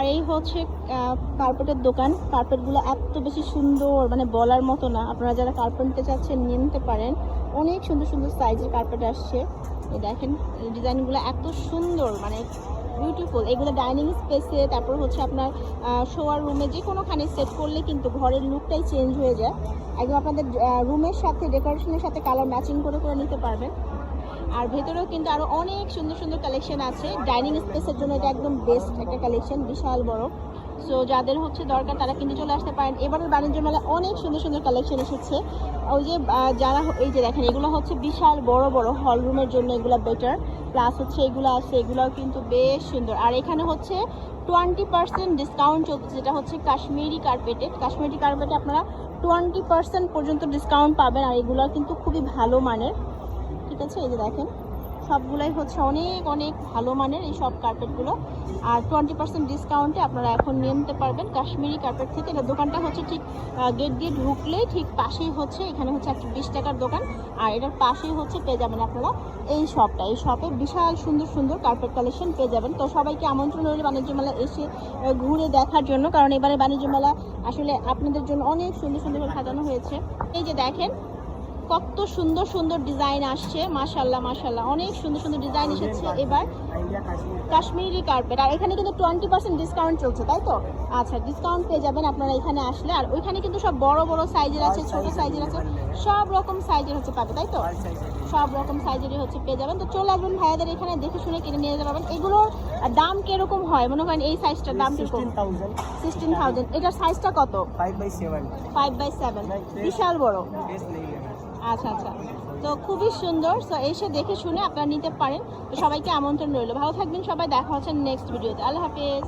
আর এই হচ্ছে কার্পেটের দোকান। কার্পেটগুলো এত বেশি সুন্দর, মানে বলার মতো না। আপনারা যারা কার্পেট নিতে চাচ্ছেন নিয়ে নিতে পারেন। অনেক সুন্দর সুন্দর সাইজের কার্পেট আসছে। এই দেখেন ডিজাইনগুলো এত সুন্দর, মানে বিউটিফুল। এগুলো ডাইনিং স্পেসে, তারপর হচ্ছে আপনার শোয়ার রুমে, যে কোনোখানে সেট করলে কিন্তু ঘরের লুকটাই চেঞ্জ হয়ে যায়। একদম আপনাদের রুমের সাথে ডেকোরেশনের সাথে কালার ম্যাচিং করে করে নিতে পারবেন। আর ভেতরেও কিন্তু আরো অনেক সুন্দর সুন্দর কালেকশন আছে। ডাইনিং স্পেসের জন্য এটা একদম বেস্ট একটা কালেকশন, বিশাল বড়। সো যাদের হচ্ছে দরকার তারা কিন্তু চলে আসতে পারেন। এবারের বাণিজ্য মেলায় অনেক সুন্দর সুন্দর কালেকশন এসেছে। ওই যে যারা এই যে দেখেন, এগুলো হচ্ছে বিশাল বড় বড় হল রুমের জন্য এগুলো বেটার। প্লাস হচ্ছে এগুলো আছে, এগুলোও কিন্তু বেশ সুন্দর। আর এখানে হচ্ছে 20% ডিসকাউন্ট চলছে, যেটা হচ্ছে কাশ্মীরি কার্পেটে। কাশ্মীরি কার্পেটে আপনারা 20% পর্যন্ত ডিসকাউন্ট পাবেন। আর এগুলো কিন্তু খুবই ভালো মানের, ঠিক আছে। এই যে দেখেন সবগুলাই হচ্ছে অনেক অনেক ভালো মানের এই সব কার্পেটগুলো। আর 20% ডিসকাউন্টে আপনারা এখন নিয়ে নিতে পারবেন কাশ্মীরি কার্পেট থেকে। এটা দোকানটা হচ্ছে ঠিক গেট দিয়ে ঢুকলেই ঠিক পাশেই হচ্ছে, এখানে হচ্ছে একটা 20 টাকার দোকান। আর এটার পাশেই হচ্ছে পেয়ে যাবেন আপনারা এই শপটা। এই শপে বিশাল সুন্দর সুন্দর কার্পেট কালেকশন পেয়ে যাবেন। তো সবাইকে আমন্ত্রণ রইল বাণিজ্য মেলা এসে ঘুরে দেখার জন্য, কারণ এবারে বাণিজ্য মেলা আসলে আপনাদের জন্য অনেক সুন্দর সুন্দর সাজানো হয়েছে। এই যে দেখেন কত সুন্দর সুন্দর ডিজাইন আসছে, মাশাআল্লাহ মাশাআল্লাহ, অনেক সুন্দর সুন্দর ডিজাইন এসেছে এবার কাশ্মীরি কার্পেট। আর এখানে কিন্তু 20% ডিসকাউন্ট চলছে, তাই তো? আচ্ছা, ডিসকাউন্ট পেয়ে যাবেন আপনারা এখানে আসলে। আর ওইখানে কিন্তু সব বড় বড় সাইজের আছে, ছোট সাইজের আছে, সব রকম সাইজের হচ্ছে পাবে, তাই তো? সব রকম সাইজেরই হচ্ছে পেয়ে যাবেন। তো চলে আসবেন ভাইয়াদের এখানে, দেখে শুনে কিনে নিয়ে যেতে পারবেন। এগুলোর দাম কিরকম হয় মনে করেন? এই সাইজটার দাম কিরকম? 16,000। এটার সাইজটা কত? 5x7, বিশাল বড়। আচ্ছা আচ্ছা, তো খুবই সুন্দর। সো এসে দেখে শুনে আপনারা নিতে পারেন। তো সবাইকে আমন্ত্রণ রইল। ভালো থাকবেন সবাই, দেখা হচ্ছে নেক্সট ভিডিওতে। আল্লাহ হাফেজ।